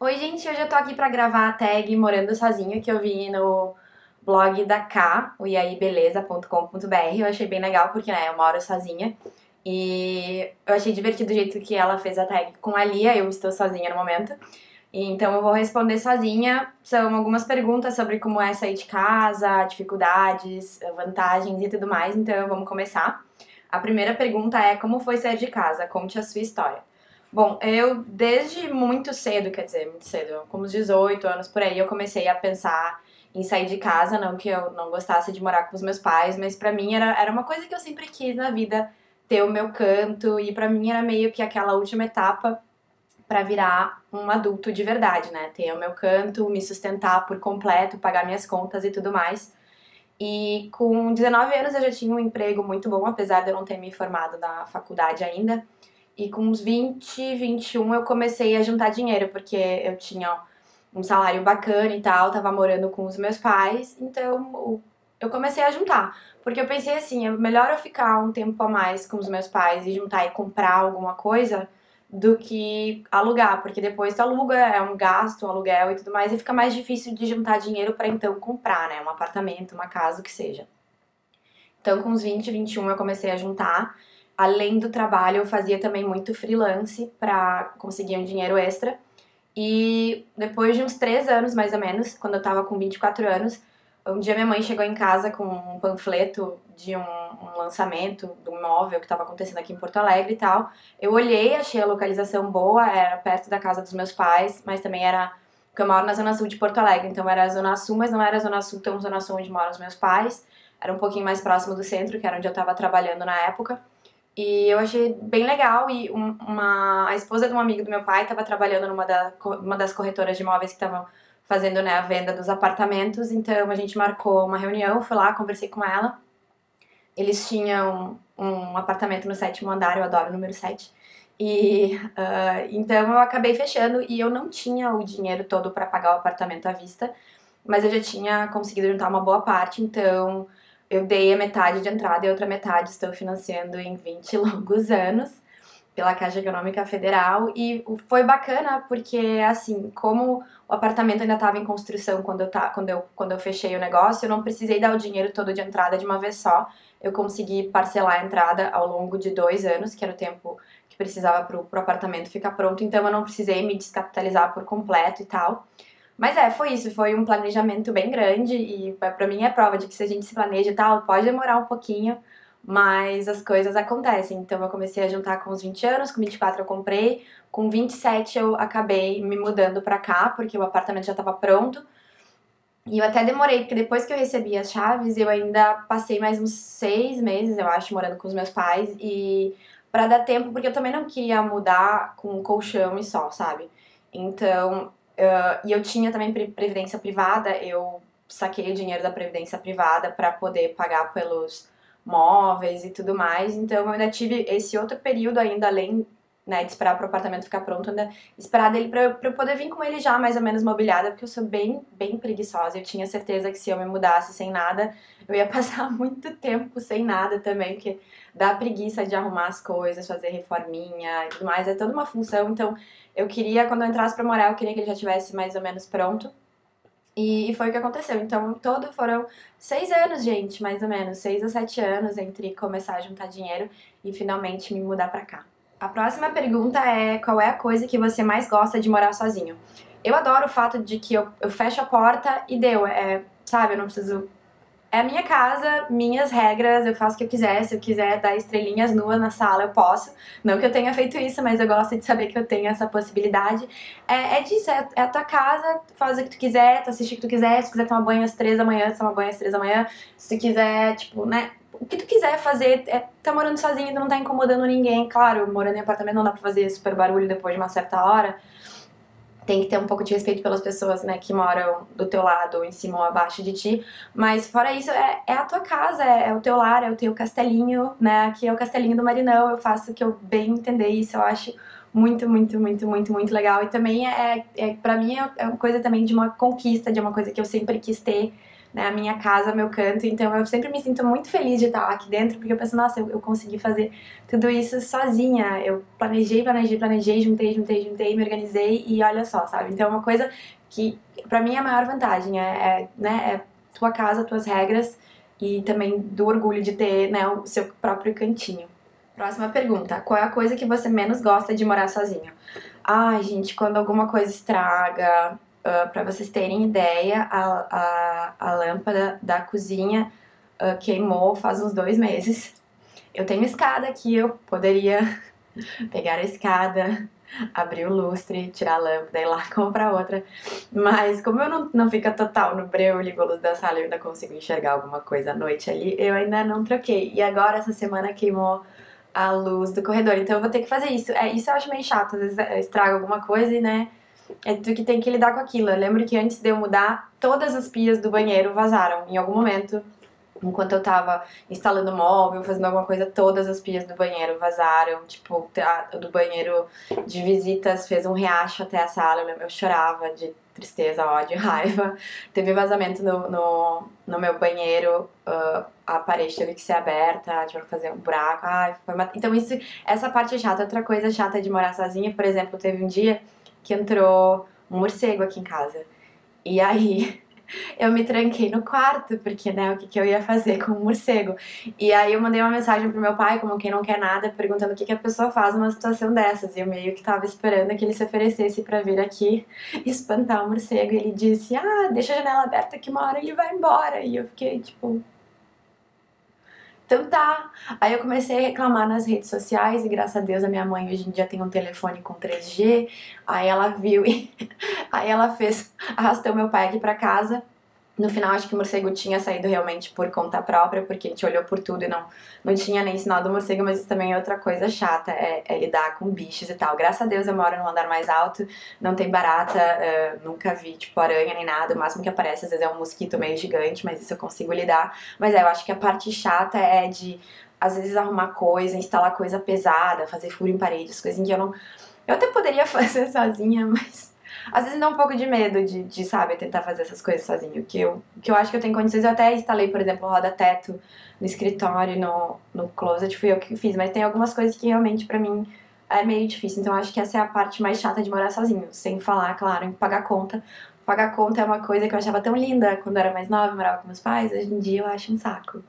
Oi, gente, hoje eu tô aqui pra gravar a tag Morando Sozinho que eu vi no blog da K, o iaibeleza.com.br. Eu achei bem legal porque, né, eu moro sozinha e eu achei divertido o jeito que ela fez a tag com a Lia, eu estou sozinha no momento. E então eu vou responder sozinha. São algumas perguntas sobre como é sair de casa, dificuldades, vantagens e tudo mais, então vamos começar. A primeira pergunta é: como foi sair de casa? Conte a sua história. Bom, eu desde muito cedo, quer dizer, muito cedo, com uns 18 anos por aí, eu comecei a pensar em sair de casa, não que eu não gostasse de morar com os meus pais, mas pra mim era uma coisa que eu sempre quis na vida, ter o meu canto, e pra mim era meio que aquela última etapa pra virar um adulto de verdade, né? Ter o meu canto, me sustentar por completo, pagar minhas contas e tudo mais. E com 19 anos eu já tinha um emprego muito bom, apesar de eu não ter me formado na faculdade ainda. E com uns 20, 21 eu comecei a juntar dinheiro, porque eu tinha um salário bacana e tal, tava morando com os meus pais, então eu comecei a juntar. Porque eu pensei assim, é melhor eu ficar um tempo a mais com os meus pais e juntar e comprar alguma coisa do que alugar, porque depois tu aluga, é um gasto, um aluguel e tudo mais, e fica mais difícil de juntar dinheiro pra então comprar, né, um apartamento, uma casa, o que seja. Então, com uns 20, 21 eu comecei a juntar. Além do trabalho, eu fazia também muito freelance pra conseguir um dinheiro extra. E depois de uns 3 anos, mais ou menos, quando eu tava com 24 anos, um dia minha mãe chegou em casa com um panfleto de um lançamento de um imóvel que estava acontecendo aqui em Porto Alegre e tal. Eu olhei, achei a localização boa, era perto da casa dos meus pais, mas também era... Porque eu moro na zona sul de Porto Alegre, então era a zona sul, mas não era a zona sul tão zona sul onde moram os meus pais. Era um pouquinho mais próximo do centro, que era onde eu tava trabalhando na época. E eu achei bem legal. E a esposa de um amigo do meu pai estava trabalhando uma das corretoras de imóveis que estavam fazendo, né, a venda dos apartamentos. Então a gente marcou uma reunião, fui lá, conversei com ela. Eles tinham um apartamento no 7º andar, eu adoro o número 7. E então eu acabei fechando e eu não tinha o dinheiro todo para pagar o apartamento à vista, mas eu já tinha conseguido juntar uma boa parte, então eu dei a metade de entrada e a outra metade estou financiando em 20 longos anos pela Caixa Econômica Federal. E foi bacana porque, assim, como o apartamento ainda estava em construção quando eu fechei o negócio, eu não precisei dar o dinheiro todo de entrada de uma vez só. Eu consegui parcelar a entrada ao longo de 2 anos, que era o tempo que precisava para o apartamento ficar pronto, então eu não precisei me descapitalizar por completo e tal. Mas foi isso, foi um planejamento bem grande e pra mim é prova de que se a gente se planeja e tal, pode demorar um pouquinho, mas as coisas acontecem. Então eu comecei a juntar com os 20 anos, com 24 eu comprei, com 27 eu acabei me mudando pra cá, porque o apartamento já tava pronto. E eu até demorei, porque depois que eu recebi as chaves, eu ainda passei mais uns 6 meses, eu acho, morando com os meus pais, e pra dar tempo, porque eu também não queria mudar com um colchão e só, sabe? Então, e eu tinha também previdência privada, eu saquei o dinheiro da previdência privada pra poder pagar pelos móveis e tudo mais, então eu ainda tive esse outro período ainda, além, né, de esperar pro apartamento ficar pronto, ainda esperar dele pra eu poder vir com ele já mais ou menos mobiliada, porque eu sou bem, bem preguiçosa. Eu tinha certeza que se eu me mudasse sem nada, eu ia passar muito tempo sem nada também, porque dá preguiça de arrumar as coisas, fazer reforminha e tudo mais, é toda uma função. Então, eu queria, quando eu entrasse pra morar, eu queria que ele já tivesse mais ou menos pronto. E foi o que aconteceu. Então, todo foram 6 anos, gente, mais ou menos, 6 ou 7 anos entre começar a juntar dinheiro e finalmente me mudar pra cá. A próxima pergunta é: qual é a coisa que você mais gosta de morar sozinho? Eu adoro o fato de que eu fecho a porta e deu, sabe, eu não preciso... É a minha casa, minhas regras, eu faço o que eu quiser. Se eu quiser dar estrelinhas nuas na sala, eu posso. Não que eu tenha feito isso, mas eu gosto de saber que eu tenho essa possibilidade. É disso, é a tua casa, tu faz o que tu quiser, tu assiste o que tu quiser. Se tu quiser tomar banho às 3 da manhã, tu toma banho às 3 da manhã. Se tu quiser, tipo, né, o que tu quiser fazer, tá morando sozinho, tu não tá incomodando ninguém. Claro, morando em apartamento não dá pra fazer super barulho depois de uma certa hora. Tem que ter um pouco de respeito pelas pessoas, né, que moram do teu lado, ou em cima ou abaixo de ti. Mas fora isso, é a tua casa, é o teu lar, é o teu castelinho, né? Aqui é o castelinho do Marinão, eu faço o que eu bem entender isso, eu acho muito, muito, muito, muito, muito legal. E também pra mim é uma coisa também de uma conquista, de uma coisa que eu sempre quis ter né, a minha casa, meu canto, então eu sempre me sinto muito feliz de estar aqui dentro, porque eu penso, nossa, eu consegui fazer tudo isso sozinha, eu planejei, juntei, me organizei e olha só, sabe? Então é uma coisa que, pra mim, é a maior vantagem, né, é tua casa, tuas regras e também do orgulho de ter, né, o seu próprio cantinho. Próxima pergunta, qual é a coisa que você menos gosta de morar sozinho? Ai, gente, quando alguma coisa estraga, pra vocês terem ideia, a lâmpada da cozinha queimou faz uns 2 meses. Eu tenho escada aqui, eu poderia pegar a escada, abrir o lustre, tirar a lâmpada e ir lá comprar outra. Mas como eu não fica total no breu, eu ligo a luz da sala e eu ainda consigo enxergar alguma coisa à noite ali, eu ainda não troquei. E agora, essa semana, queimou a luz do corredor, então eu vou ter que fazer isso. Isso eu acho meio chato, às vezes eu estrago alguma coisa e, né, é tu que tem que lidar com aquilo. Eu lembro que antes de eu mudar, todas as pias do banheiro vazaram em algum momento. Enquanto eu tava instalando móvel, fazendo alguma coisa, todas as pias do banheiro vazaram. Tipo, a do banheiro de visitas fez um riacho até a sala. Eu chorava de tristeza, ódio, raiva. Teve vazamento no meu banheiro, a parede teve que ser aberta, tiveram que fazer um buraco. Ai, então essa parte é chata. Outra coisa chata de morar sozinha, por exemplo, teve um dia que entrou um morcego aqui em casa. E aí eu me tranquei no quarto, porque, né, o que eu ia fazer com o morcego? E aí eu mandei uma mensagem pro meu pai, como quem não quer nada, perguntando o que a pessoa faz numa situação dessas. E eu meio que tava esperando que ele se oferecesse pra vir aqui espantar o morcego. E ele disse, deixa a janela aberta que uma hora ele vai embora. E eu fiquei, tipo... Então tá. Aí eu comecei a reclamar nas redes sociais e graças a Deus a minha mãe hoje em dia tem um telefone com 3G. Aí ela viu e aí ela arrastou meu pai aqui pra casa. No final, acho que o morcego tinha saído realmente por conta própria, porque a gente olhou por tudo e não tinha nem sinal do morcego, mas isso também é outra coisa chata, é lidar com bichos e tal. Graças a Deus eu moro num andar mais alto, não tem barata, nunca vi, tipo, aranha nem nada, o máximo que aparece às vezes é um mosquito meio gigante, mas isso eu consigo lidar. Mas eu acho que a parte chata é de, às vezes, arrumar coisa, instalar coisa pesada, fazer furo em paredes, coisinhas que eu não... Eu até poderia fazer sozinha, mas... Às vezes dá um pouco de medo sabe, tentar fazer essas coisas sozinho. Que eu acho que eu tenho condições. Eu até instalei, por exemplo, o roda-teto no escritório, no closet, fui eu que fiz. Mas tem algumas coisas que realmente pra mim é meio difícil. Então eu acho que essa é a parte mais chata de morar sozinho. Sem falar, claro, em pagar conta. Pagar conta é uma coisa que eu achava tão linda quando eu era mais nova, eu morava com meus pais. Hoje em dia eu acho um saco.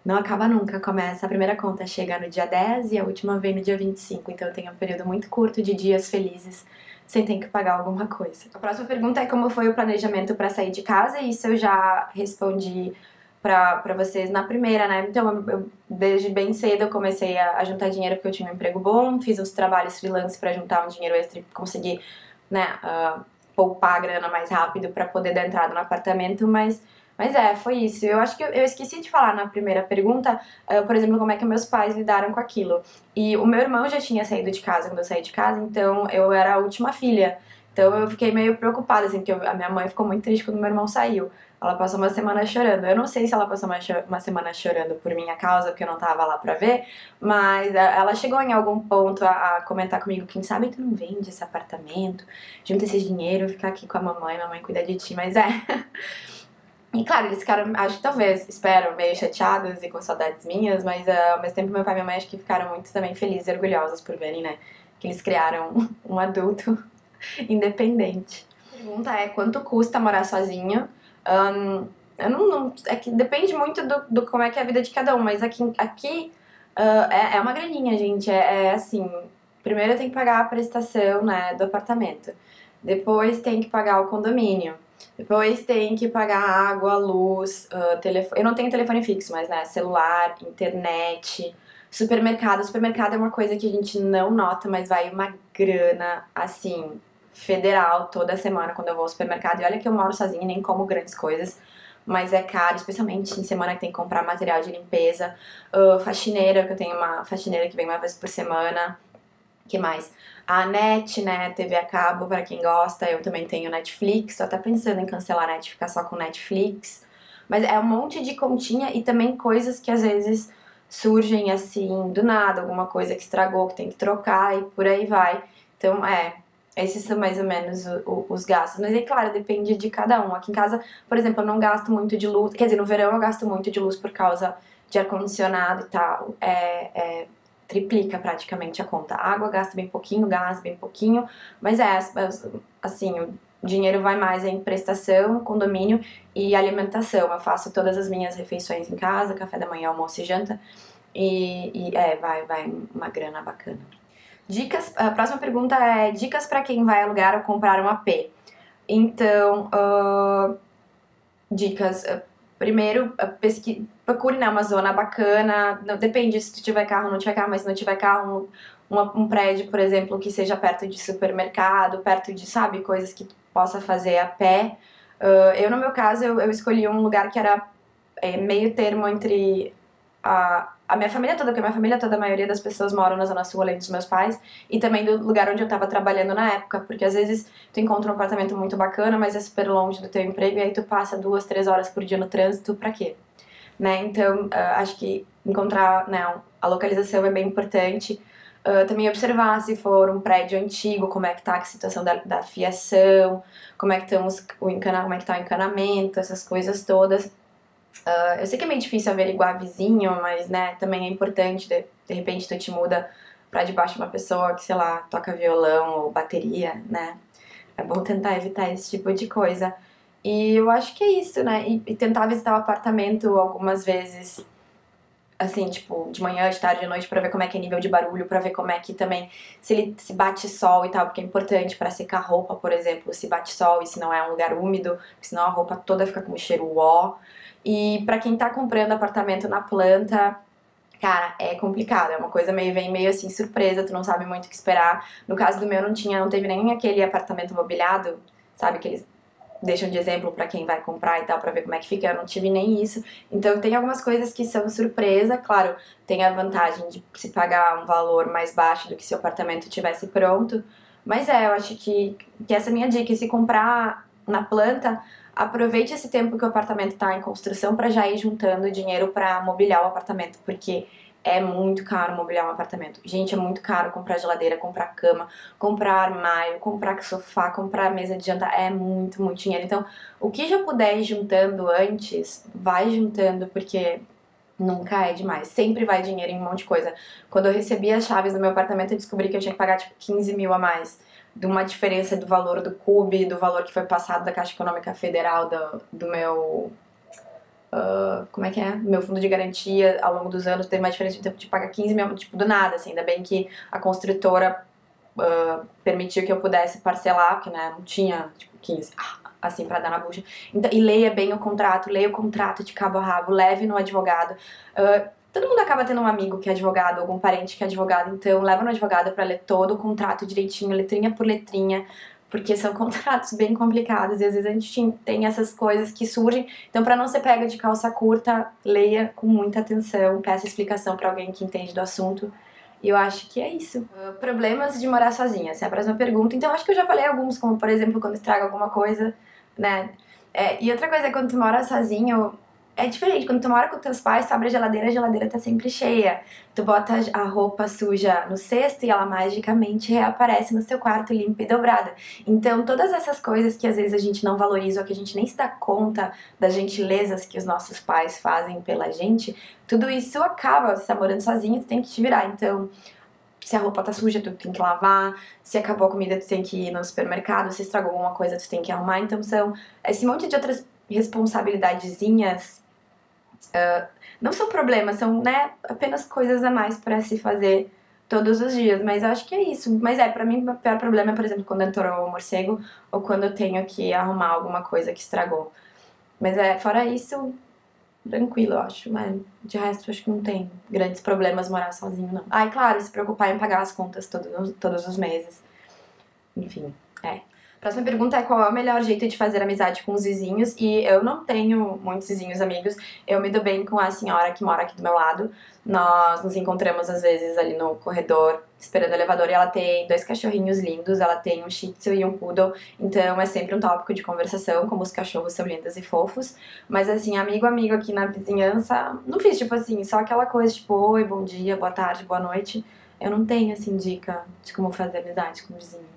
Não acaba nunca, começa, a primeira conta chega no dia 10 e a última vem no dia 25, então eu tenho um período muito curto de dias felizes sem ter que pagar alguma coisa. A próxima pergunta é como foi o planejamento para sair de casa, e isso eu já respondi pra vocês na primeira, né? Então, desde bem cedo eu comecei a juntar dinheiro porque eu tinha um emprego bom, fiz uns trabalhos freelance para juntar um dinheiro extra e conseguir, né, poupar a grana mais rápido para poder dar entrada no apartamento, mas foi isso. Eu acho que eu esqueci de falar na primeira pergunta, por exemplo, como é que meus pais lidaram com aquilo. E o meu irmão já tinha saído de casa quando eu saí de casa, então eu era a última filha. Então eu fiquei meio preocupada, assim, porque a minha mãe ficou muito triste quando meu irmão saiu. Ela passou uma semana chorando. Eu não sei se ela passou uma semana chorando por minha causa, porque eu não tava lá pra ver, mas ela chegou em algum ponto a comentar comigo, quem sabe tu não vende esse apartamento, junta esse dinheiro, ficar aqui com a mamãe cuida de ti, mas E claro, eles ficaram, acho que talvez, espero, meio chateados e com saudades minhas, mas ao mesmo tempo meu pai e minha mãe acho que ficaram muito também felizes e orgulhosos por verem, né, que eles criaram um adulto independente. A pergunta é, quanto custa morar sozinho? Eu é que depende muito do como é que é a vida de cada um, mas aqui é uma graninha, gente, é assim, primeiro eu tenho que pagar a prestação, né, do apartamento, depois tem que pagar o condomínio, depois tem que pagar água, luz, telefone. Eu não tenho telefone fixo, mas né, celular, internet, supermercado. Supermercado é uma coisa que a gente não nota, mas vai uma grana, assim, federal toda semana quando eu vou ao supermercado. E olha que eu moro sozinha e nem como grandes coisas, mas é caro, especialmente em semana que tem que comprar material de limpeza. Faxineira, que eu tenho uma faxineira que vem uma vez por semana. Que mais? A net, né? TV a cabo, pra quem gosta. Eu também tenho Netflix. Tô até pensando em cancelar a net, ficar só com Netflix. Mas é um monte de continha e também coisas que às vezes surgem assim, do nada. Alguma coisa que estragou, que tem que trocar e por aí vai. Então, Esses são mais ou menos os gastos. Mas é claro, depende de cada um. Aqui em casa, por exemplo, eu não gasto muito de luz. Quer dizer, no verão eu gasto muito de luz por causa de ar-condicionado e tal. Triplica praticamente a conta. Água gasta bem pouquinho, gás bem pouquinho. Mas assim, o dinheiro vai mais em prestação, condomínio e alimentação. Eu faço todas as minhas refeições em casa, café da manhã, almoço e janta. Vai uma grana bacana. Dicas, a próxima pergunta é dicas para quem vai alugar ou comprar um AP. Então, dicas. Primeiro, procure, né, uma zona bacana. Não, depende se tu tiver carro ou não tiver carro, mas se não tiver carro, um prédio, por exemplo, que seja perto de supermercado, perto de, sabe, coisas que tu possa fazer a pé. Eu, no meu caso, eu escolhi um lugar que era meio termo entre a minha família toda, porque a minha família toda, a maioria das pessoas moram na Zona Sul, além dos meus pais, e também do lugar onde eu tava trabalhando na época, porque às vezes tu encontra um apartamento muito bacana, mas é super longe do teu emprego, e aí tu passa 2, 3 horas por dia no trânsito, pra quê? Né? Então, acho que encontrar, né, a localização é bem importante. Também observar se for um prédio antigo, como é que tá a situação da fiação, como é que como é que tá o encanamento, essas coisas todas. Eu sei que é meio difícil averiguar vizinho, mas, né, também é importante, de repente tu te muda pra debaixo de uma pessoa que, sei lá, toca violão ou bateria, né? É bom tentar evitar esse tipo de coisa. E eu acho que é isso, né? E tentar visitar o apartamento algumas vezes, assim, tipo, de manhã, de tarde, de noite, pra ver como é que é nível de barulho, pra ver como é que também, se ele se bate sol e tal, porque é importante pra secar roupa, por exemplo, se bate sol e se não é um lugar úmido, porque senão a roupa toda fica com cheiro ó. E pra quem tá comprando apartamento na planta, cara, é complicado, é uma coisa vem meio assim surpresa, tu não sabe muito o que esperar. No caso do meu não teve nem aquele apartamento mobiliado, sabe, que eles deixam de exemplo pra quem vai comprar e tal, pra ver como é que fica, eu não tive nem isso. Então tem algumas coisas que são surpresa, claro, tem a vantagem de se pagar um valor mais baixo do que se o apartamento tivesse pronto, mas eu acho que essa é a minha dica, e se comprar na planta, aproveite esse tempo que o apartamento tá em construção pra já ir juntando dinheiro pra mobiliar o apartamento, porque é muito caro mobiliar um apartamento. Gente, é muito caro comprar geladeira, comprar cama, comprar armário, comprar sofá, comprar mesa de jantar. É muito, muito dinheiro. Então, o que já puder ir juntando antes, vai juntando, porque nunca é demais. Sempre vai dinheiro em um monte de coisa. Quando eu recebi as chaves do meu apartamento, eu descobri que eu tinha que pagar, tipo, 15 mil a mais. De uma diferença do valor do CUB, do valor que foi passado da Caixa Econômica Federal do meu como é que é? Meu fundo de garantia ao longo dos anos teve uma diferença de pagar 15 mil, tipo, do nada, assim. Ainda bem que a construtora permitiu que eu pudesse parcelar, porque, né, não tinha, tipo, 15, assim, pra dar na bucha. Então, e leia bem o contrato, leia o contrato de cabo a rabo, leve no advogado. Todo mundo acaba tendo um amigo que é advogado, algum parente que é advogado, então leva no advogado pra ler todo o contrato direitinho, letrinha por letrinha, porque são contratos bem complicados e às vezes a gente tem essas coisas que surgem. Então, pra não ser pega de calça curta, leia com muita atenção, peça explicação pra alguém que entende do assunto. E eu acho que é isso. Problemas de morar sozinha, essa é a próxima pergunta. Então, acho que eu já falei alguns, como por exemplo, quando estraga alguma coisa, né? E outra coisa é quando tu mora sozinho, é diferente. Quando tu mora com teus pais, tu abre a geladeira tá sempre cheia. Tu bota a roupa suja no cesto e ela magicamente reaparece no seu quarto limpa e dobrada. Então, todas essas coisas que às vezes a gente não valoriza ou que a gente nem se dá conta das gentilezas que os nossos pais fazem pela gente, tudo isso acaba. Você tá morando sozinho, tu tem que te virar. Então, se a roupa tá suja, tu tem que lavar. Se acabou a comida, tu tem que ir no supermercado. Se estragou alguma coisa, tu tem que arrumar. Então, são esse monte de outras responsabilidadezinhas. Não são problemas, são, né, apenas coisas a mais pra se fazer todos os dias. Mas eu acho que é isso. Mas pra mim, o pior problema é, por exemplo, quando entrou o morcego ou quando eu tenho que arrumar alguma coisa que estragou. Mas fora isso, tranquilo, eu acho. Mas de resto, acho que não tem grandes problemas morar sozinho, não. Ah, e claro, se preocupar em pagar as contas todos os meses. Enfim, é. Próxima pergunta é qual é o melhor jeito de fazer amizade com os vizinhos? E eu não tenho muitos vizinhos amigos. Eu me dou bem com a senhora que mora aqui do meu lado. Nós nos encontramos às vezes ali no corredor, esperando o elevador, e ela tem 2 cachorrinhos lindos, ela tem um Shih Tzu e um Poodle, então é sempre um tópico de conversação, como os cachorros são lindos e fofos. Mas assim, amigo aqui na vizinhança, não fiz tipo assim, só aquela coisa tipo, oi, bom dia, boa tarde, boa noite. Eu não tenho assim dica de como fazer amizade com o vizinho.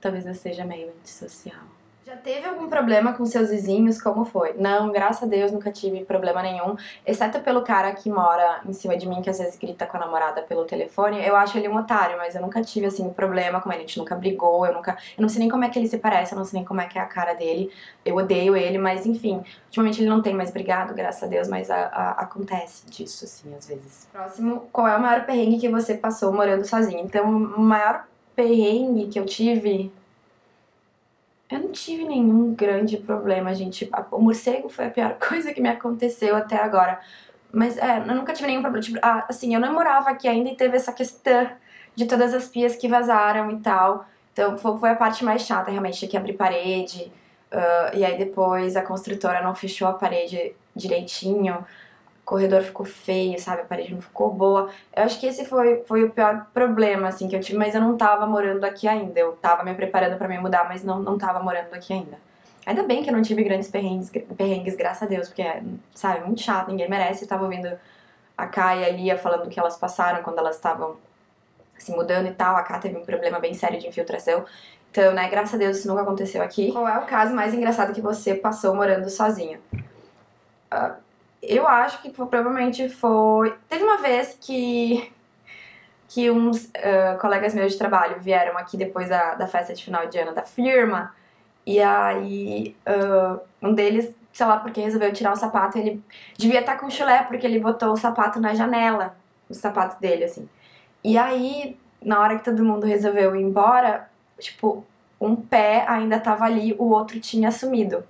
Talvez eu seja meio antissocial. Já teve algum problema com seus vizinhos? Como foi? Não, graças a Deus nunca tive problema nenhum, exceto pelo cara que mora em cima de mim, que às vezes grita com a namorada pelo telefone. Eu acho ele um otário, mas eu nunca tive, assim, problema com ele. A gente nunca brigou, eu não sei nem como é que ele se parece, eu não sei nem como é que é a cara dele. Eu odeio ele, mas enfim, ultimamente ele não tem mais brigado, graças a Deus, mas acontece disso, assim, às vezes. Próximo, qual é o maior perrengue que você passou morando sozinha? Então, o maior perrengue que eu tive... Eu não tive nenhum grande problema, gente. O morcego foi a pior coisa que me aconteceu até agora. Mas, eu nunca tive nenhum problema. Tipo, assim, eu não morava aqui ainda e teve essa questão de todas as pias que vazaram e tal. Então, foi a parte mais chata, realmente. Tinha que abrir parede. E aí, depois, a construtora não fechou a parede direitinho. O corredor ficou feio, sabe? A parede não ficou boa. Eu acho que esse foi o pior problema, assim, que eu tive, mas eu não tava morando aqui ainda. Eu tava me preparando pra me mudar, mas não tava morando aqui ainda. Ainda bem que eu não tive grandes perrengues, graças a Deus, porque, sabe, muito chato, ninguém merece. Eu tava ouvindo a Kai e a Lia falando que elas passaram quando elas estavam se mudando e tal. A Kai teve um problema bem sério de infiltração. Então, né, graças a Deus isso nunca aconteceu aqui. Qual é o caso mais engraçado que você passou morando sozinha? Eu acho que provavelmente foi... Teve uma vez que uns colegas meus de trabalho vieram aqui depois da festa de final de ano da firma. E aí um deles, sei lá porque, resolveu tirar o sapato. Ele devia estar com chulé porque ele botou o sapato na janela, os sapatos dele, assim. E aí, na hora que todo mundo resolveu ir embora, tipo, um pé ainda tava ali, o outro tinha sumido.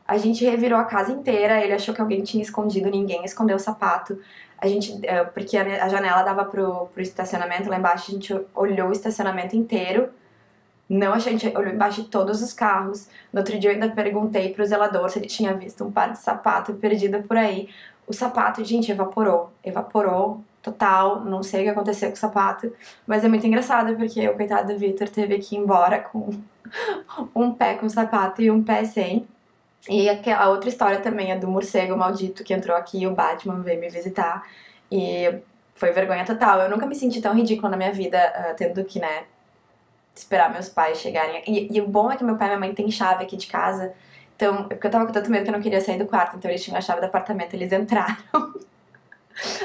A gente revirou a casa inteira, ele achou que alguém tinha escondido, ninguém escondeu o sapato. A gente, porque a janela dava pro estacionamento lá embaixo, a gente olhou o estacionamento inteiro. Não, a gente olhou embaixo de todos os carros. No outro dia eu ainda perguntei pro zelador se ele tinha visto um par de sapato perdido por aí. O sapato, gente, evaporou total, não sei o que aconteceu com o sapato, mas é muito engraçado porque o coitado do Victor teve que ir embora com um pé com sapato e um pé sem. E a outra história também é do morcego maldito que entrou aqui e o Batman veio me visitar. E foi vergonha total. Eu nunca me senti tão ridícula na minha vida, tendo que, né, esperar meus pais chegarem. E o bom é que meu pai e minha mãe têm chave aqui de casa. Então, porque eu tava com tanto medo que eu não queria sair do quarto. Então eles tinham a chave do apartamento, eles entraram.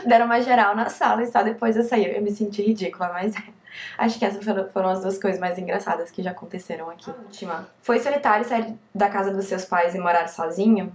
Deram uma geral na sala e só depois eu saí. Eu me senti ridícula, mas acho que essas foram as duas coisas mais engraçadas que já aconteceram aqui. A última. Foi solitário sair da casa dos seus pais e morar sozinho?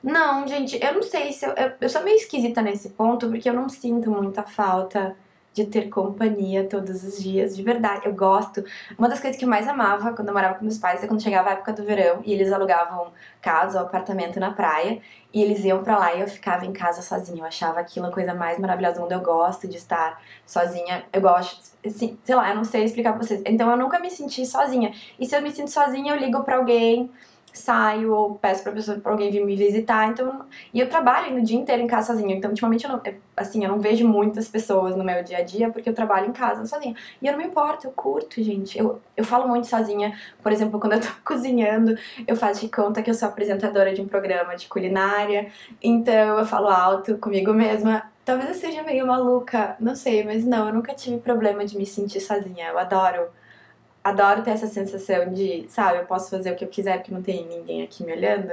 Não, gente, eu não sei se eu sou meio esquisita nesse ponto, porque eu não sinto muita falta de ter companhia todos os dias, de verdade, eu gosto. Uma das coisas que eu mais amava quando eu morava com meus pais é quando chegava a época do verão e eles alugavam casa ou apartamento na praia e eles iam pra lá e eu ficava em casa sozinha. Eu achava aquilo a coisa mais maravilhosa do mundo. Eu gosto de estar sozinha, eu gosto, assim, sei lá, eu não sei explicar pra vocês. Então eu nunca me senti sozinha. E se eu me sinto sozinha, eu ligo pra alguém, saio ou peço pra alguém vir me visitar. Então, e eu trabalho ainda o dia inteiro em casa sozinha. Então, ultimamente, eu não vejo muitas pessoas no meu dia a dia porque eu trabalho em casa sozinha. E eu não me importo, eu curto, gente. Eu falo muito sozinha. Por exemplo, quando eu tô cozinhando, eu faço de conta que eu sou apresentadora de um programa de culinária. Então, eu falo alto comigo mesma. Talvez eu seja meio maluca, não sei, mas não, eu nunca tive problema de me sentir sozinha. Eu adoro ter essa sensação de, sabe, eu posso fazer o que eu quiser porque não tem ninguém aqui me olhando.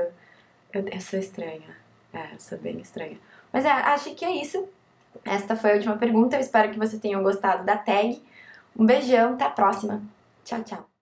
Eu sou estranha. Eu sou bem estranha. Mas acho que é isso. Esta foi a última pergunta. Eu espero que vocês tenham gostado da tag. Um beijão, até a próxima. Tchau, tchau.